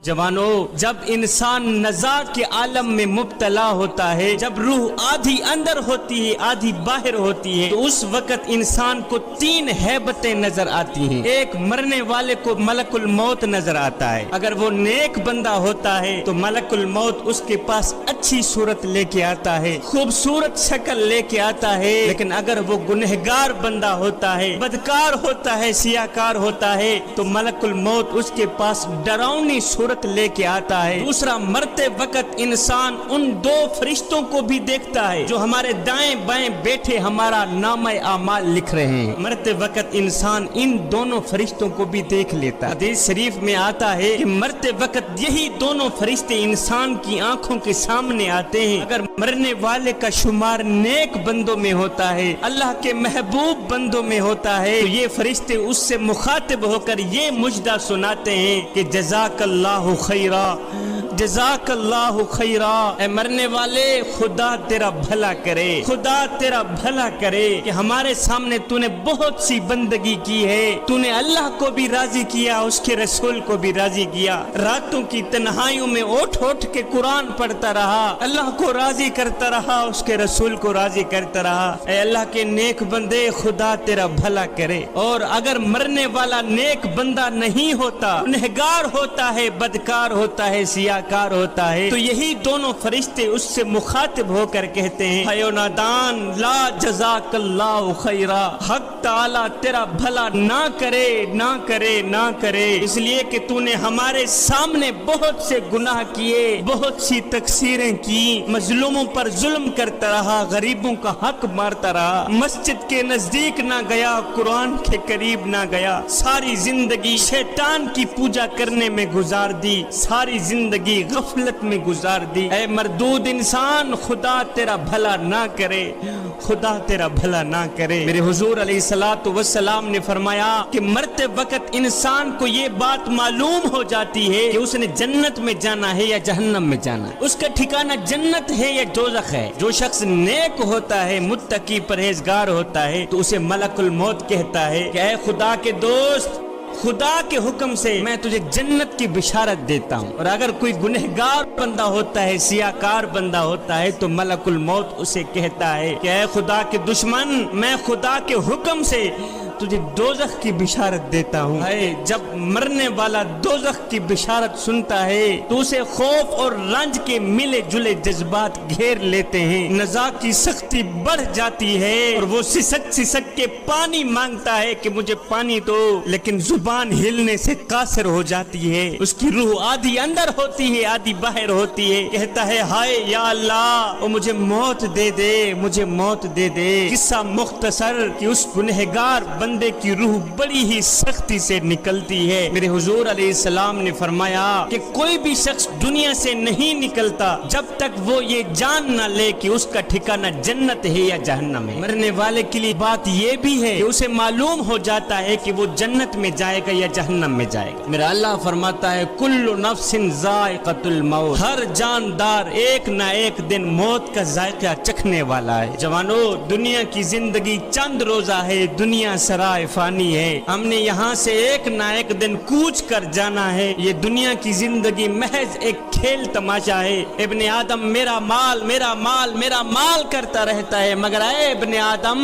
جوانوں، جب انسان نزاع کے عالم میں مبتلا ہوتا ہے، جب روح آدھی اندر ہوتی ہے آدھی باہر ہوتی ہے، تو اس وقت انسان کو تین ہیبتیں نظر آتی ہیں۔ ایک، مرنے والے کو ملک الموت نظر آتا ہے۔ اگر وہ نیک بندہ ہوتا ہے تو ملک الموت اس کے پاس اچھی صورت لے کے آتا ہے، خوبصورت شکل لے کے آتا ہے۔ لیکن اگر وہ گنہگار بندہ ہوتا ہے، بدکار ہوتا ہے، سیاکار ہوتا ہے، تو ملک الموت اس کے پاس ڈراؤنی صورت لے کے آتا ہے۔ دوسرا، مرتے وقت انسان ان دو فرشتوں کو بھی دیکھتا ہے جو ہمارے دائیں بائیں بیٹھے ہمارا نامہ اعمال لکھ رہے ہیں۔ مرتے وقت انسان ان دونوں فرشتوں کو بھی دیکھ لیتا ہے۔ حدیث شریف میں آتا ہے کہ مرتے وقت یہی دونوں فرشتے انسان کی آنکھوں کے سامنے آتے ہیں۔ اگر مرنے والے کا شمار نیک بندوں میں ہوتا ہے، اللہ کے محبوب بندوں میں ہوتا ہے، تو یہ فرشتے اس سے مخاطب ہو کر یہ مجدہ سناتے ہیں کہ جزاک اللہ خیرا، جزاک اللہ خیرا، اے مرنے والے خدا تیرا بھلا کرے، خدا تیرا بھلا کرے کہ ہمارے سامنے تو نے بہت سی بندگی کی ہے، تو نے اللہ کو بھی راضی کیا، اس کے رسول کو بھی راضی کیا، راتوں کی تنہائیوں میں اٹھ اٹھ کے قرآن پڑھتا رہا، اللہ کو راضی کرتا رہا، اس کے رسول کو راضی کرتا رہا۔ اے اللہ کے نیک بندے خدا تیرا بھلا کرے۔ اور اگر مرنے والا نیک بندہ نہیں ہوتا، گنہگار ہوتا ہے، بدکار ہوتا ہے، سیاکار ہوتا ہے، تو یہی دونوں فرشتے اس سے مخاطب ہو کر کہتے ہیں اے نادان، لا جزاک اللہ خیرا، حق تعالی تیرا بھلا نہ کرے، نہ کرے، نہ کرے، اس لیے کہ تو نے ہمارے سامنے بہت سے گناہ کیے، بہت سی تقصیریں کی، مظلوموں پر ظلم کرتا رہا، غریبوں کا حق مارتا رہا، مسجد کے نزدیک نہ گیا، قرآن کے قریب نہ گیا، ساری زندگی شیطان کی پوجا کرنے میں گزار دی، ساری زندگی غفلت میں گزار دی۔ اے مردود انسان، خدا تیرا بھلا نہ کرے، خدا تیرا بھلا نہ کرے۔ میرے حضور علیہ الصلوۃ والسلام نے فرمایا کہ مرتے وقت انسان کو یہ بات معلوم ہو جاتی ہے کہ اس نے جنت میں جانا ہے یا جہنم میں جانا ہے، اس کا ٹھکانہ جنت ہے یا دوزخ ہے۔ جو شخص نیک ہوتا ہے، متقی پرہیزگار ہوتا ہے، تو اسے ملک الموت کہتا ہے کہ اے خدا کے دوست، خدا کے حکم سے میں تجھے جنت کی بشارت دیتا ہوں۔ اور اگر کوئی گنہگار بندہ ہوتا ہے، سیاکار بندہ ہوتا ہے، تو ملک الموت اسے کہتا ہے کہ اے خدا کے دشمن، میں خدا کے حکم سے تجھے دوزخ کی بشارت دیتا ہوں۔ جب مرنے والا دوزخ کی بشارت سنتا ہے تو اسے خوف اور رنج کے ملے جلے جذبات گھیر لیتے ہیں، نزاع کی سختی بڑھ جاتی ہے، اور وہ سسک سسک کے پانی مانگتا ہے کہ مجھے پانی دو، لیکن زبان ہلنے سے قاصر ہو جاتی ہے، اس کی روح آدھی اندر ہوتی ہے آدھی باہر ہوتی ہے، کہتا ہے ہائے یا اللہ، او مجھے موت دے دے، مجھے موت دے دے۔ قصہ مختصر کہ اس گنہگار بندے کی روح بڑی ہی سختی سے نکلتی ہے۔ میرے حضور علیہ السلام نے فرمایا کہ کوئی بھی شخص دنیا سے نہیں نکلتا جب تک وہ یہ جان نہ لے کہ اس کا ٹھکانہ جنت ہے یا جہنم ہے۔ مرنے والے کے لیے بات یہ بھی ہے کہ اسے معلوم ہو جاتا ہے کہ وہ جنت میں جائے گا یا جہنم میں جائے گا۔ میرا اللہ فرماتا ہے کل نفس ذائقۃ الموت، ہر جاندار ایک نہ ایک دن موت کا ذائقہ چکھنے والا ہے۔ جوانو، دنیا کی زندگی چند روزہ ہے، دنیا سرائے فانی ہے، ہم نے یہاں سے ایک نہ ایک دن کوچ کر جانا ہے۔ یہ دنیا کی زندگی محض ایک کھیل تماشا ہے۔ ابن آدم میرا مال، میرا مال، میرا مال کرتا رہتا ہے، مگر اے ابن آدم،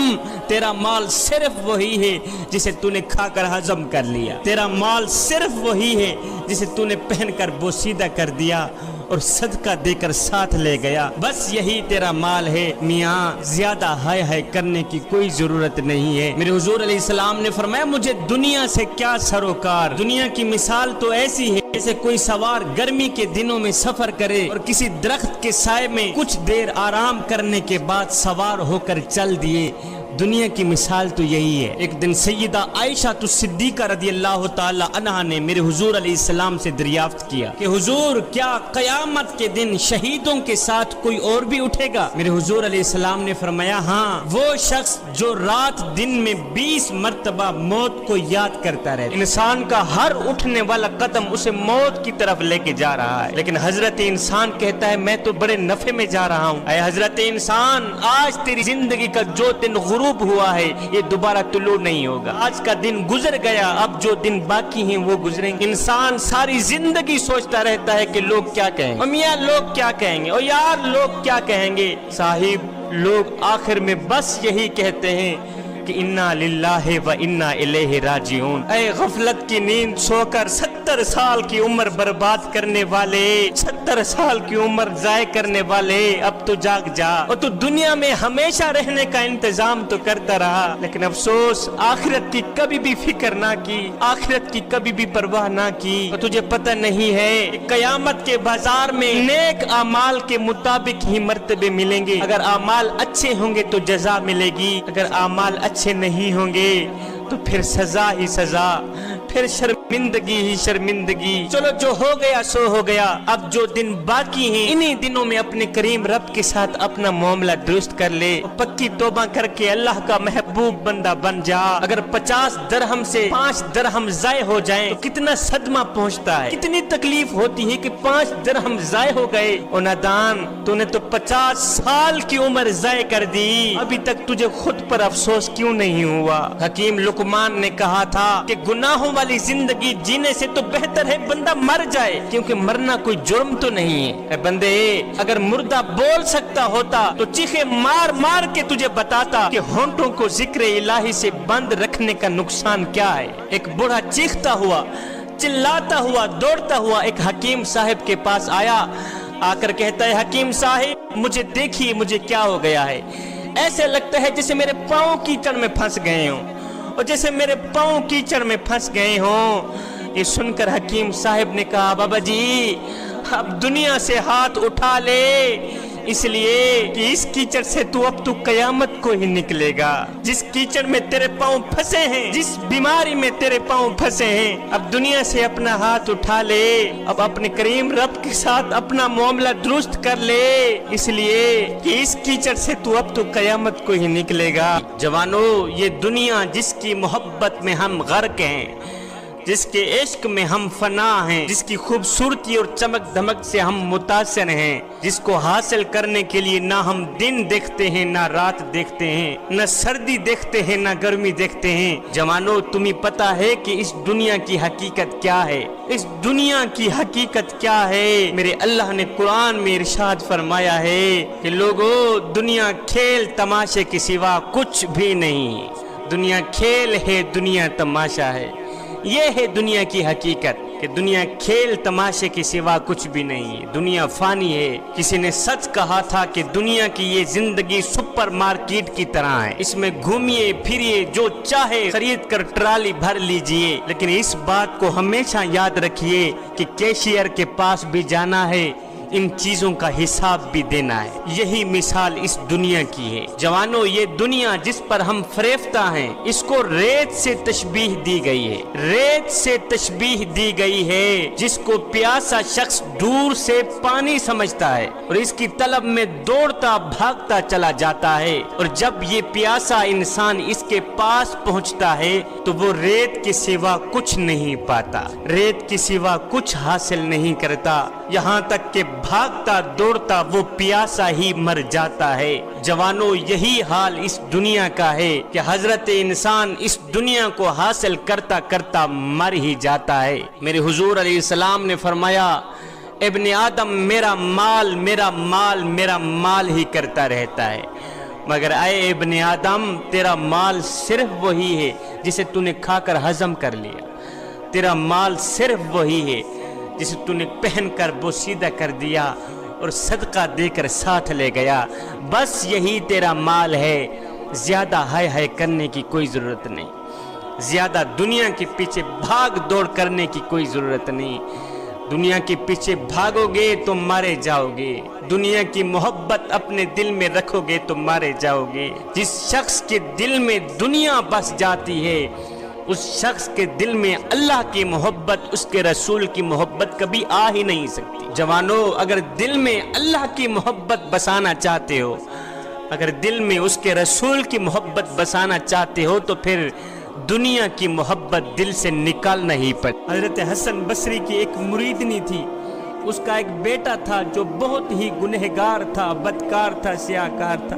تیرا مال صرف وہی ہے جسے تو نے کھا کر ہضم کر لیا، تیرا مال صرف وہی ہے جسے تو نے پہن کر بوسیدہ کر دیا اور صدقہ دے کر ساتھ لے گیا، بس یہی تیرا مال ہے۔ میاں، زیادہ ہائے ہائے کرنے کی کوئی ضرورت نہیں ہے۔ میرے حضور علیہ السلام نے فرمایا مجھے دنیا سے کیا سروکار۔ دنیا کی مثال تو ایسی ہے جیسے کوئی سوار گرمی کے دنوں میں سفر کرے اور کسی درخت کے سائے میں کچھ دیر آرام کرنے کے بعد سوار ہو کر چل دیے۔ دنیا کی مثال تو یہی ہے۔ ایک دن سیدہ عائشہ صدیقہ رضی اللہ تعالی عنہا نے میرے حضور علیہ السلام سے دریافت کیا کہ حضور، کیا قیامت کے دن شہیدوں کے ساتھ کوئی اور بھی اٹھے گا؟ میرے حضور علیہ السلام نے فرمایا ہاں، وہ شخص جو رات دن میں 20 مرتبہ موت کو یاد کرتا رہے۔ انسان کا ہر اٹھنے والا قدم اسے موت کی طرف لے کے جا رہا ہے، لیکن حضرت انسان کہتا ہے میں تو بڑے نفع میں جا رہا ہوں۔ اے حضرت انسان، آج تیری زندگی کا جو دن غروب ہوا ہے یہ دوبارہ طلوع نہیں ہوگا. آج کا دن گزر گیا, اب جو دن باقی ہیں وہ گزریں گے. انسان ساری زندگی سوچتا رہتا ہے کہ لوگ کیا کہیں گے, میاں لوگ کیا کہیں گے, اور یار لوگ کیا کہیں گے. صاحب لوگ آخر میں بس یہی کہتے ہیں کہ انا للہ و انا الیہ راجعون. اے غفلت کی نیند سو کر 70 سال کی عمر برباد کرنے والے, 70 سال کی عمر ضائع کرنے والے, اب تو جاگ جا. اور تو دنیا میں ہمیشہ رہنے کا انتظام تو کرتا رہا, لیکن افسوس آخرت کی کبھی بھی فکر نہ کی, آخرت کی کبھی بھی پرواہ نہ کی. اور تجھے پتہ نہیں ہے قیامت کے بازار میں نیک اعمال کے مطابق ہی مرتبے ملیں گے. اگر اعمال اچھے ہوں گے تو جزا ملے گی, اگر اعمال اچھے نہیں ہوں گے تو پھر سزا ہی سزا, پھر شرمندگی ہی شرمندگی. چلو جو ہو گیا سو ہو گیا, اب جو دن باقی ہیں انہی دنوں میں اپنے کریم رب کے ساتھ اپنا معاملہ درست کر لے, پکی توبہ کر کے اللہ کا محبوب بندہ بن جا. اگر 50 درہم سے 5 درہم ضائع ہو جائیں تو کتنا صدمہ پہنچتا ہے, کتنی تکلیف ہوتی ہے کہ 5 درہم ضائع ہو گئے. اور نادان تو نے تو 50 سال کی عمر ضائع کر دی, ابھی تک تجھے خود پر افسوس کیوں نہیں ہوا. حکیم لقمان نے کہا تھا کہ گناہوں والی زندگی جینے سے تو بہتر ہے بندہ مر جائے, کیونکہ مرنا کوئی جرم تو نہیں ہے. اے بندے, اگر مردہ بول سکتا ہوتا تو چیخے مار مار کے تجھے بتاتا کہ ہونٹوں کو ذکر الہی سے بند رکھنے کا نقصان کیا ہے. ایک بوڑھا چیختا ہوا, چلاتا ہوا, دوڑتا ہوا ایک حکیم صاحب کے پاس آیا, آ کر کہتا ہے حکیم صاحب مجھے دیکھیے مجھے کیا ہو گیا ہے, ایسے لگتا ہے جیسے میرے پاؤں کیچڑ میں پھنس گئے ہوں, اور جیسے میرے پاؤں کیچڑ میں پھنس گئے ہوں. یہ سن کر حکیم صاحب نے کہا بابا جی اب دنیا سے ہاتھ اٹھا لے, اس لیے کہ اس کیچڑ سے تو قیامت کو ہی نکلے گا. جس کیچڑ میں تیرے پاؤں پھنسے ہیں, جس بیماری میں تیرے پاؤں پھنسے ہیں, اب دنیا سے اپنا ہاتھ اٹھا لے, اب اپنے کریم رب کے ساتھ اپنا معاملہ درست کر لے, اس لیے کہ اس کیچڑ سے تو قیامت کو ہی نکلے گا. جوانو, یہ دنیا جس کی محبت میں ہم غرق ہیں, جس کے عشق میں ہم فنا ہیں, جس کی خوبصورتی اور چمک دھمک سے ہم متاثر ہیں, جس کو حاصل کرنے کے لیے نہ ہم دن دیکھتے ہیں نہ رات دیکھتے ہیں, نہ سردی دیکھتے ہیں نہ گرمی دیکھتے ہیں. جوانو تمہیں پتا ہے کہ اس دنیا کی حقیقت کیا ہے, اس دنیا کی حقیقت کیا ہے. میرے اللہ نے قرآن میں ارشاد فرمایا ہے کہ لوگو دنیا کھیل تماشے کے سوا کچھ بھی نہیں. دنیا کھیل ہے, دنیا تماشا ہے. یہ ہے دنیا کی حقیقت کہ دنیا کھیل تماشے کے سوا کچھ بھی نہیں. دنیا فانی ہے. کسی نے سچ کہا تھا کہ دنیا کی یہ زندگی سپر مارکیٹ کی طرح ہے, اس میں گھومیے پھریے جو چاہے خرید کر ٹرالی بھر لیجئے, لیکن اس بات کو ہمیشہ یاد رکھیے کہ کیشیئر کے پاس بھی جانا ہے, ان چیزوں کا حساب بھی دینا ہے. یہی مثال اس دنیا کی ہے. جوانو یہ دنیا جس پر ہم فریفتہ ہیں, اس کو ریت سے تشبیہ دی گئی ہے, ریت سے تشبیہ دی گئی ہے. جس کو پیاسا شخص دور سے پانی سمجھتا ہے اور اس کی طلب میں دوڑتا بھاگتا چلا جاتا ہے, اور جب یہ پیاسا انسان اس کے پاس پہنچتا ہے تو وہ ریت کے سوا کچھ نہیں پاتا, ریت کے سوا کچھ حاصل نہیں کرتا, یہاں تک کہ بھاگتا دوڑتا وہ پیاسا ہی مر جاتا ہے. جوانو یہی حال اس دنیا کا ہے کہ حضرت انسان اس دنیا کو حاصل کرتا کرتا مر ہی جاتا ہے. میرے حضور علیہ السلام نے فرمایا ابن آدم میرا مال میرا مال میرا مال ہی کرتا رہتا ہے, مگر اے ابن آدم تیرا مال صرف وہی ہے جسے تو نے کھا کر ہضم کر لیا, تیرا مال صرف وہی ہے جسے تو نے پہن کر بوسیدہ کر دیا اور صدقہ دے کر ساتھ لے گیا, بس یہی تیرا مال ہے. زیادہ ہائے ہائے کرنے کی کوئی ضرورت نہیں, زیادہ دنیا کے پیچھے بھاگ دوڑ کرنے کی کوئی ضرورت نہیں. دنیا کے پیچھے بھاگو گے تو مارے جاؤ گے, دنیا کی محبت اپنے دل میں رکھو گے تو مارے جاؤ گے. جس شخص کے دل میں دنیا بس جاتی ہے اس شخص کے دل میں اللہ کی محبت, اس کے رسول کی محبت کبھی آ ہی نہیں سکتی. جوانو اگر دل میں اللہ کی محبت بسانا چاہتے ہو, اگر دل میں اس کے رسول کی محبت بسانا چاہتے ہو تو پھر دنیا کی محبت دل سے نکالنا ہی پڑے. حضرت حسن بصری کی ایک مریدنی تھی, اس کا ایک بیٹا تھا جو بہت ہی گنہگار تھا, بدکار تھا, سیاہکار تھا.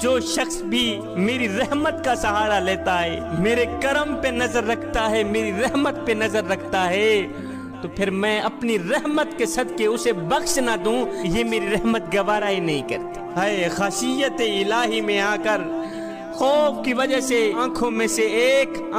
جو شخص بھی میری رحمت کا سہارا لیتا ہے، میرے کرم پہ نظر رکھتا ہے، میری رحمت پہ نظر رکھتا ہے، تو پھر میں اپنی رحمت کے صدقے اسے بخش نہ دوں، یہ میری رحمت گوارا ہی نہیں کرتی۔ ہے خشیت الہی میں آ کر خوف کی وجہ سے آنکھوں میں سے ایک